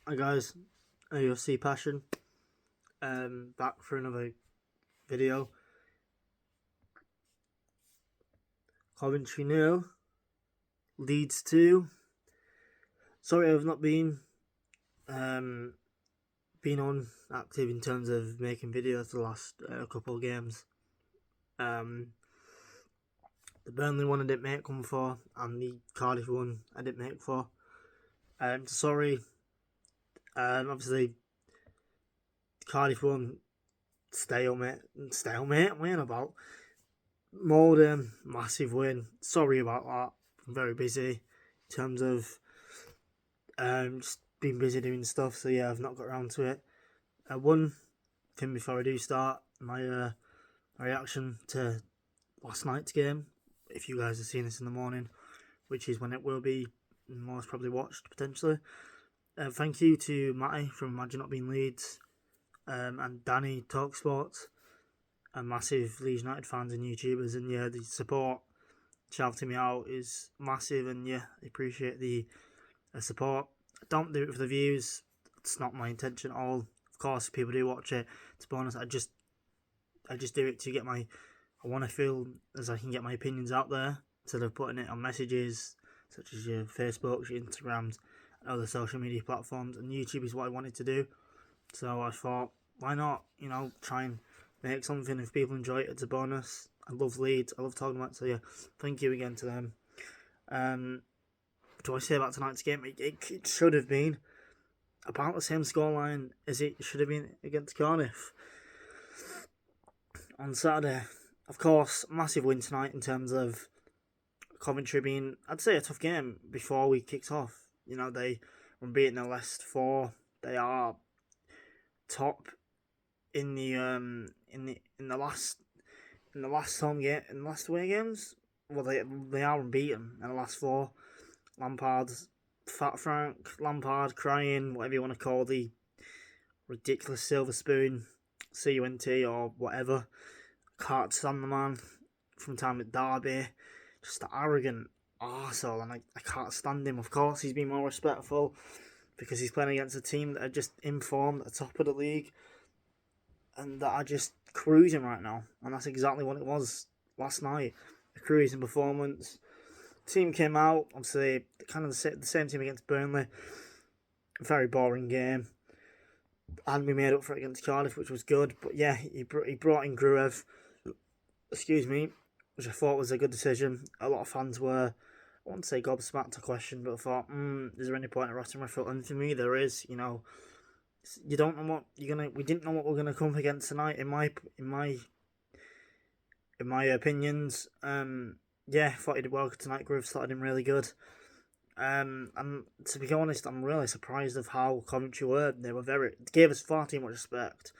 Hi guys, UFC Passion, back for another video. Coventry 0, Leeds 2. Sorry I've not been on active in terms of making videos the last couple of games. The Burnley one I didn't make one for, and the Cardiff one I didn't make for. Sorry. Obviously Cardiff one stalemate, what am I about? More massive win. Sorry about that. I'm very busy in terms of just been busy doing stuff. So yeah, I've not got around to it. One thing before I do start, my reaction to last night's game. If you guys have seen this in the morning, which is when it will be most probably watched potentially. Thank you to Matty from Imagine Not Being Leeds, and Danny Talksports, and massive Leeds United fans and YouTubers, and yeah, the support shouting me out is massive, and yeah, I appreciate the support. I don't do it for the views. It's not my intention at all. Of course, if people do watch it, it's a bonus. I just do it to get I want to feel as I can get my opinions out there instead of putting it on messages such as your Facebooks, your Instagrams, and other social media platforms. And YouTube is what I wanted to do. So I thought, why not, try and make something. If people enjoy it, it's a bonus. I love Leeds. I love talking about it. So yeah, thank you again to them. What do I say about tonight's game? It should have been about the same scoreline as it should have been against Cardiff on Saturday. Of course, massive win tonight in terms of Coventry being, I'd say, a tough game before we kicked off. They were beating their last 4. They are top in the last home game, in the last away games. Well, they are unbeaten in the last 4. Fat Frank Lampard, crying, whatever you want to call the ridiculous silver spoon, CUNT or whatever. Can't stand the man from time at Derby. Just the arrogant arsehole, and I can't stand him. Of course, he's been more respectful because he's playing against a team that are just informed at the top of the league and that are just cruising right now. And that's exactly what it was last night. A cruising performance. Team came out, obviously, kind of the same team against Burnley. Very boring game. And we made up for it against Cardiff, which was good. But yeah, he brought in Gruev, which I thought was a good decision. A lot of fans were, I won't say gobsmacked to question, but I thought, is there any point in Rotherham? I felt, and for me, there is. You don't know what you're gonna. We didn't know what we're gonna come up against tonight. In my opinions, yeah, I thought he did well tonight. Gruev started him really good. And to be honest, I'm really surprised of how Coventry were. They gave us far too much respect.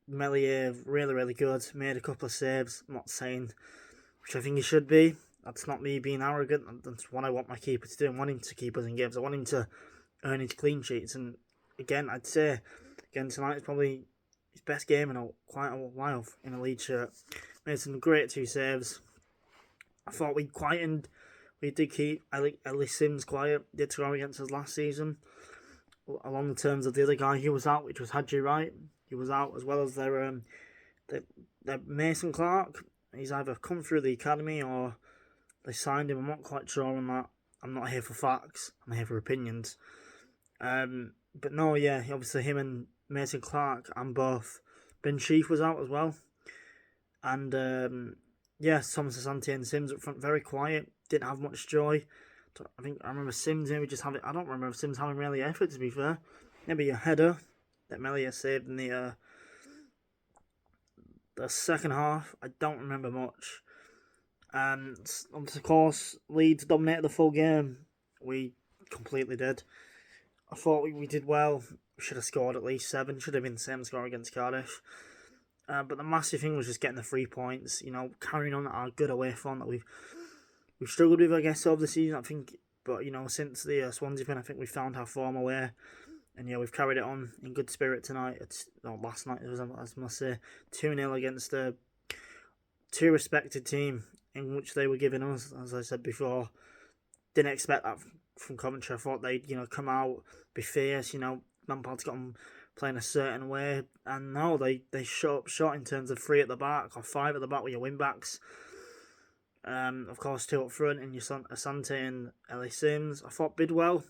Melier, really, really good. Made a couple of saves. I'm not saying, which I think he should be. That's not me being arrogant. That's what I want my keeper to do. I want him to keep us in games. I want him to earn his clean sheets. And again, I'd say, tonight is probably his best game in quite a while in a lead shirt. Made some great 2 saves. I thought we quietened. We did keep Ellis Sims quiet. Did score against us last season. Along the terms of the other guy who was out, which was Hadji Wright. He was out, as well as their Mason Clark. He's either come through the academy or they signed him. I'm not quite sure on that. I'm not here for facts. I'm here for opinions. But no, yeah, obviously him and Mason Clark and both. Ben Sheaf was out as well. And yeah, Thomas Asante and Sims up front, very quiet. Didn't have much joy. I remember Sims maybe just having. I don't remember Sims having really effort, to be fair. Maybe a header that Melia saved in the second half. I don't remember much. And of course, Leeds dominated the full game. We completely did. I thought we did well. We should have scored at least 7. Should have been the same score against Cardiff. But the massive thing was just getting the 3 points. Carrying on our good away form that we've struggled with, I guess, over the season. I think, but since the Swansea win, I think we found our form away. And yeah, we've carried it on in good spirit tonight. Last night, as I must say, 2-0 against a 2 respected team in which they were giving us, as I said before. Didn't expect that from Coventry. I thought they'd, come out, be fierce. Lampard's got them playing a certain way, and no, they shut up short in terms of 3 at the back or 5 at the back with your wing backs. Of course, 2 up front in your Asante and Ellie Sims. I thought Bidwell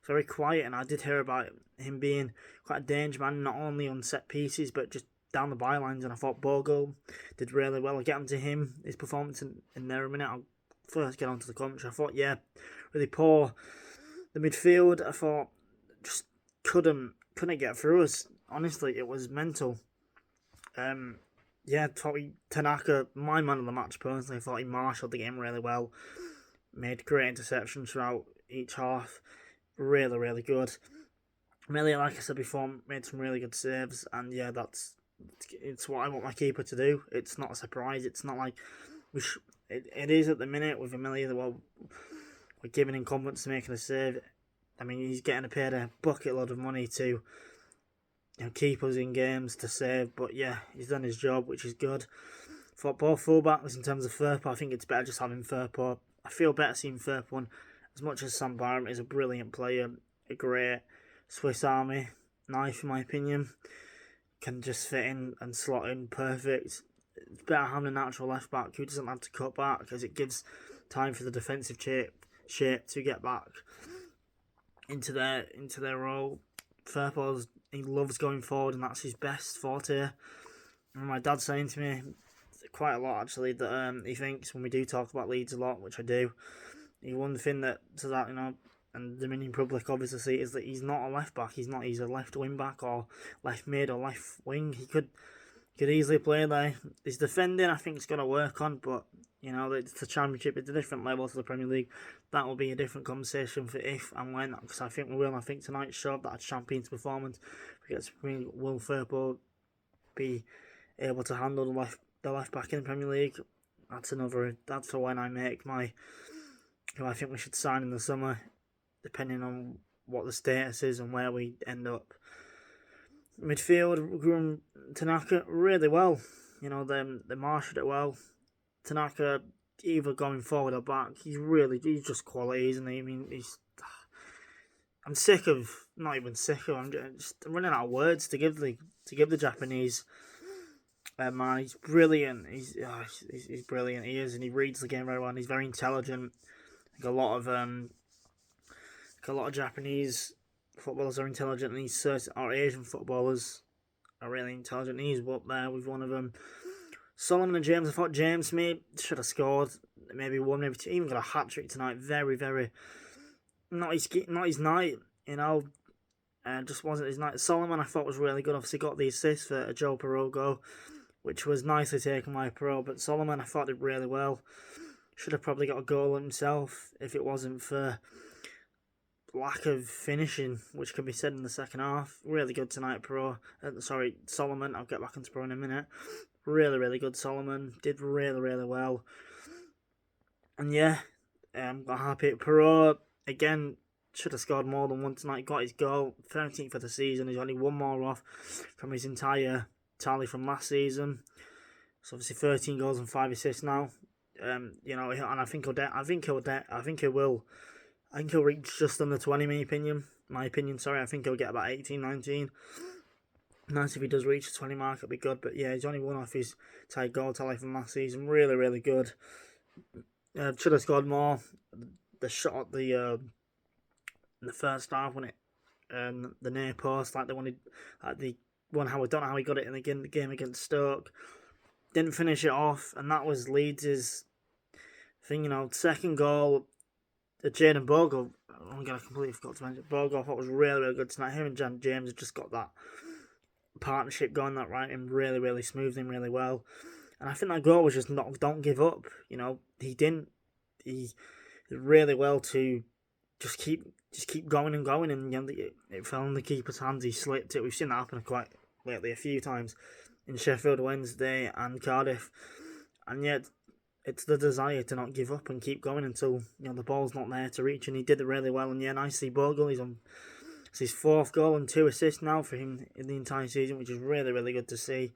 very quiet, and I did hear about him being quite a danger man, not only on set pieces but just down the bylines. And I thought Bogle did really well. I'll get onto him, his performance in there a minute. I'll first get onto the commentary. I thought, really poor. The midfield, I thought, just couldn't get through us. Honestly, it was mental. Tanaka, my man of the match personally. I thought he marshalled the game really well. Made great interceptions throughout each half. Really, really good. Really, like I said before, made some really good saves. And yeah, it's what I want my keeper to do. It's not a surprise. It's not like it is at the minute with Amelia. Well, we're giving him confidence to making a save. I mean, he's getting paid a bucket load of money to keep us in games to save. But yeah, he's done his job, which is good. For both fullbacks, in terms of Firpo, I think it's better just having Firpo. I feel better seeing Firpo on, as much as Sam Byram is a brilliant player, a great Swiss Army knife in my opinion, can just fit in and slot in perfect. It's better having a natural left back who doesn't have to cut back, because it gives time for the defensive shape to get back into their role. Firpo, he loves going forward, and that's his best forte. And my dad's saying to me quite a lot actually that he thinks when we do talk about Leeds a lot, which I do, one thing that to that, and the Dominion public obviously see, is that he's not a left back. He's a left wing back or left mid or left wing. He could easily play there. His defending, I think, is going to work on, but it's the Championship. It's a different level to the Premier League. That will be a different conversation for if and when, because I think we will. I think tonight showed that a champion's performance. Will Firpo be able to handle the left back in the Premier League? That's for when I make my who I think we should sign in the summer, depending on what the status is and where we end up. Midfield, grew Tanaka really well. They marshalled it well. Tanaka, either going forward or back, he's just quality, isn't he? I mean, I'm running out of words to give the Japanese man. He's brilliant. He's brilliant. He is, and he reads the game very well. And he's very intelligent. I think a lot of Japanese footballers are intelligent, and our Asian footballers are really intelligent. He's up there with one of them. Solomon and James, I thought James should have scored maybe 1, maybe 2, even got a hat-trick tonight. Very, very, not his night, just wasn't his night. Solomon, I thought, was really good. Obviously got the assist for a Joe Perot goal, which was nicely taken by Perot, but Solomon, I thought, did really well. Should have probably got a goal himself if it wasn't for lack of finishing, which can be said in the second half. Really good tonight, Solomon. I'll get back into Perot in a minute. Really, really good. Solomon did really, really well. And yeah, I'm happy. Perot, again, should have scored more than one tonight. Got his goal, 13th for the season. He's only one more off from his entire tally from last season. So obviously 13 goals and 5 assists now. And I think he'll reach just under 20, my opinion. I think he'll get about 18, 19. Nice if he does reach the 20 mark, it'll be good. But yeah, he's only one off his tied goal tally from last season. Really, really good. Should have scored more. The shot at in the first half when the near post, like they wanted, like the one how I don't know how he got it in the game against Stoke. Didn't finish it off, and that was Leeds' thing. Second goal, Jaden Bogle. I completely forgot to mention Bogle. I thought was really, really good tonight. Him and James have just got that partnership going, that right, and really, really smoothed him really well. And I think that goal was just don't give up. He didn't. He did really well to just keep going and going, and it fell in the keeper's hands. He slipped it. We've seen that happen quite lately a few times in Sheffield Wednesday and Cardiff, and yet it's the desire to not give up and keep going until the ball's not there to reach. And he did it really well. And yeah, nicely Bogle. It's his 4th goal and 2 assists now for him in the entire season, which is really, really good to see.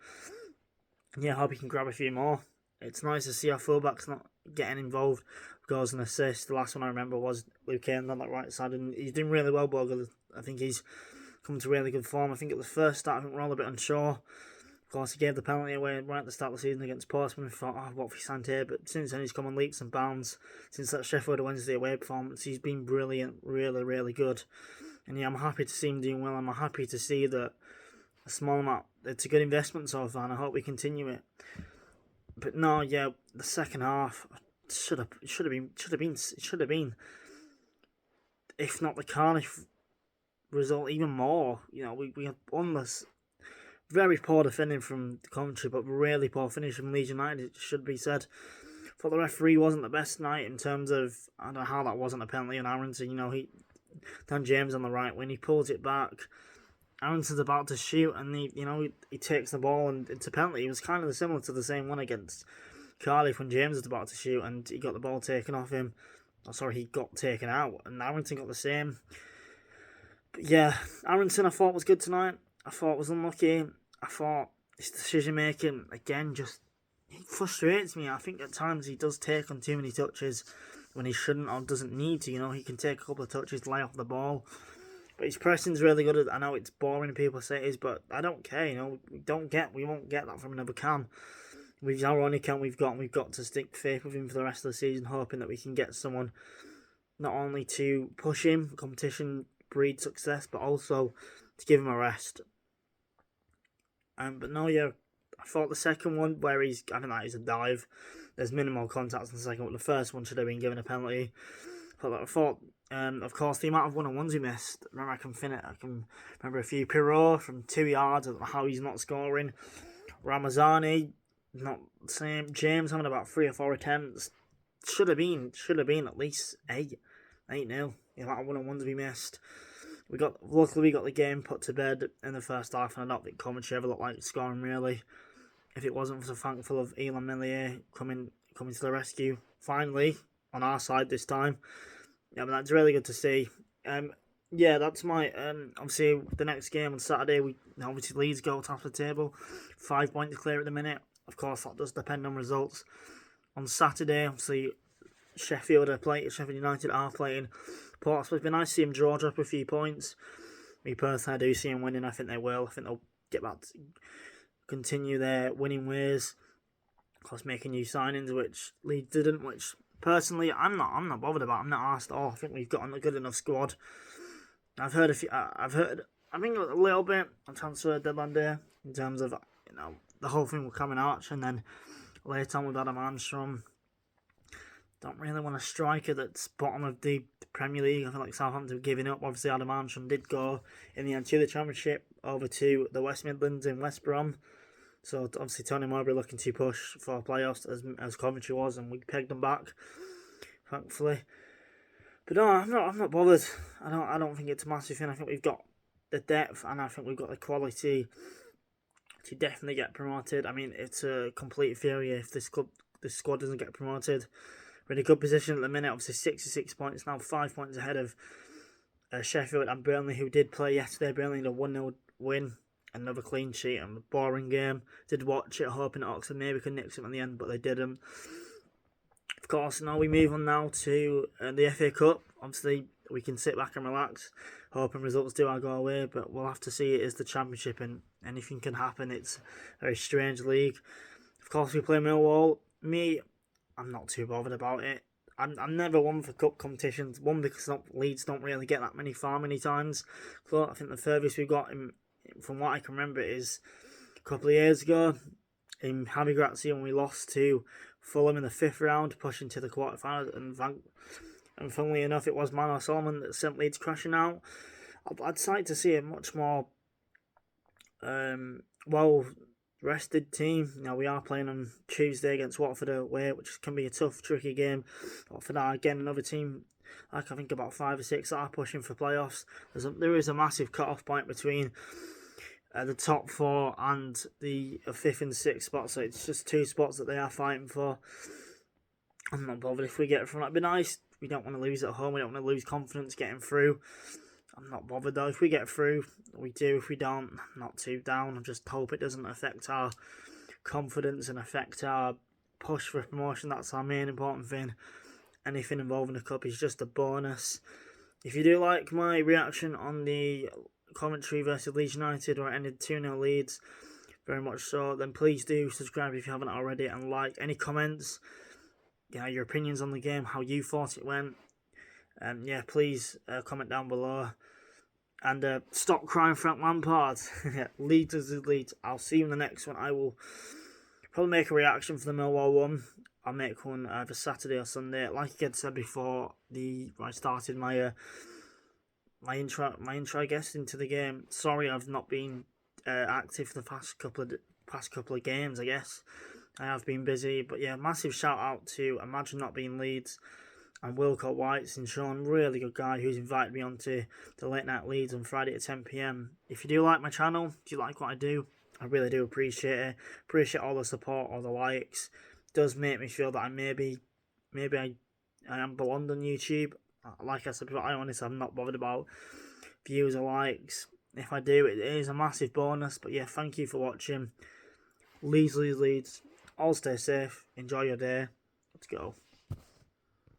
Yeah, I hope he can grab a few more. It's nice to see our fullbacks not getting involved. goals and assists. The last one I remember was Luke Kane on that right side, and he's doing really well, Bogle. I think he's come to really good form. I think at the first start, I think we're all a bit unsure. Of course, he gave the penalty away right at the start of the season against Portsmouth. We thought, oh, what have we signed here? But since then, he's come on leaps and bounds. Since that Sheffield Wednesday away performance, he's been brilliant, really, really good. And yeah, I'm happy to see him doing well. I'm happy to see that a small amount, it's a good investment so far, and I hope we continue it. But no, yeah, the second half should have been, if not the Cardiff result, even more. You know, we had one less. Very poor defending from the Coventry, but really poor finish from Leeds United, it should be said. Thought the referee wasn't the best tonight in terms of, I don't know how that wasn't a penalty on Aronson. You know, Dan James on the right, when he pulls it back, Aronson's about to shoot, and he takes the ball, and it's a penalty. It was kind of similar to the same one against Cardiff when James was about to shoot, and he got the ball taken off him. Oh, sorry, he got taken out, and Aronson got the same. But yeah, Aronson I thought was good tonight. I thought was unlucky. I thought his decision making, again, just he frustrates me. I think at times he does take on too many touches when he shouldn't or doesn't need to. You know, he can take a couple of touches to lay off the ball. But his pressing's really good. I know it's boring, people say it is, but I don't care. You know, we won't get that from another Cam. We've our only Cam we've got, and we've got to stick faith with him for the rest of the season, hoping that we can get someone not only to push him, competition, breed success, but also to give him a rest. But no, yeah, I thought the second one, where I think that is a dive. There's minimal contact in the second one. The first one should have been given a penalty. I thought, of course, the amount of one-on-ones he missed. Remember, I can remember a few. Pirot from 2 yards. I don't know how he's not scoring. Ramazani, not the same. James having about 3 or 4 attempts. Should have been at least 8-0. The amount of one-on-ones we missed. Luckily we got the game put to bed in the first half, and I don't think Coventry ever looked like scoring really. If it wasn't for the thankful of Elan Millier coming to the rescue, finally on our side this time. Yeah, but that's really good to see. Yeah, that's my obviously the next game on Saturday. Obviously Leeds go top of the table, 5 points clear at the minute. Of course, that does depend on results. On Saturday, obviously Sheffield United are playing Portsmouth. It's been nice to see them drop a few points. Me personally, I do see them winning. I think they will. I think they'll get back to continue their winning ways. Of course, making new signings, which Leeds didn't. Which personally, I'm not bothered about. I'm not asked. I think we've got a good enough squad. I think a little bit on transfer deadline day in terms of the whole thing with Cameron Archer, and then later on with Adam Armstrong. Don't really want a striker that's bottom of the Premier League. I feel like Southampton have given up. Obviously, Adam Armstrong did go in the end to the Championship over to the West Midlands in West Brom. So obviously Tony Mowbray looking to push for playoffs as Coventry was, and we pegged them back, thankfully. But no, I'm not bothered. I don't think it's a massive thing. I think we've got the depth, and I think we've got the quality to definitely get promoted. I mean, it's a complete failure if this squad doesn't get promoted. We're in a good position at the minute, obviously 66 points, now 5 points ahead of Sheffield and Burnley, who did play yesterday. Burnley had a 1-0 win, another clean sheet, and a boring game. Did watch it, hoping that Oxford maybe could nix it in the end, but they didn't. Of course, now we move on now to the FA Cup. Obviously, we can sit back and relax, hoping results do go away, but we'll have to see. It is the Championship, and anything can happen. It's a very strange league. Of course, we play Millwall. I'm not too bothered about it. I'm never one for cup competitions. One, because Leeds don't really get that many many times. So I think the furthest we've got, from what I can remember, is a couple of years ago in Javi Gracia when we lost to Fulham in the 5th round, pushing to the quarterfinals. And funnily enough, it was Manor Solomon that sent Leeds crashing out. I'd like to see a much more rested team. Now we are playing on Tuesday against Watford away, which can be a tough, tricky game. Watford are again another team, like I think about 5 or 6 that are pushing for playoffs. There is a massive cut-off point between the top 4 and the 5th and 6th spot, so it's just 2 spots that they are fighting for. I'm not bothered if we get from that. It'd be nice. We don't want to lose at home. We don't want to lose confidence getting through. I'm not bothered though. If we get through, we do. If we don't, I'm not too down. I just hope it doesn't affect our confidence and affect our push for promotion. That's our main important thing. anything involving the cup is just a bonus. If you do like my reaction on the Coventry versus Leeds United, where it ended 2-0 Leeds, very much so, then please do subscribe if you haven't already, and like. Any comments, your opinions on the game, how you thought it went, please comment down below. And stop crying Frank Lampard. Leeds is Leeds. I'll see you in the next one. I will probably make a reaction for the Millwall one. I'll make one either Saturday or Sunday. Like I said before, I started my my intro, I guess, into the game. Sorry, I've not been active for the past couple of games. I guess I have been busy, but yeah, massive shout out to Imagine Not Being Leeds and Wilco Whites and Sean, really good guy, who's invited me onto the Late Night Leeds on Friday at 10 PM. If you do like my channel, if you like what I do, I really do appreciate it. Appreciate all the support, all the likes. It does make me feel that I maybe I am belonged on YouTube. Like I said before, I honestly am not bothered about views or likes. If I do, it is a massive bonus. But yeah, thank you for watching. Leeds. All stay safe. Enjoy your day. Let's go.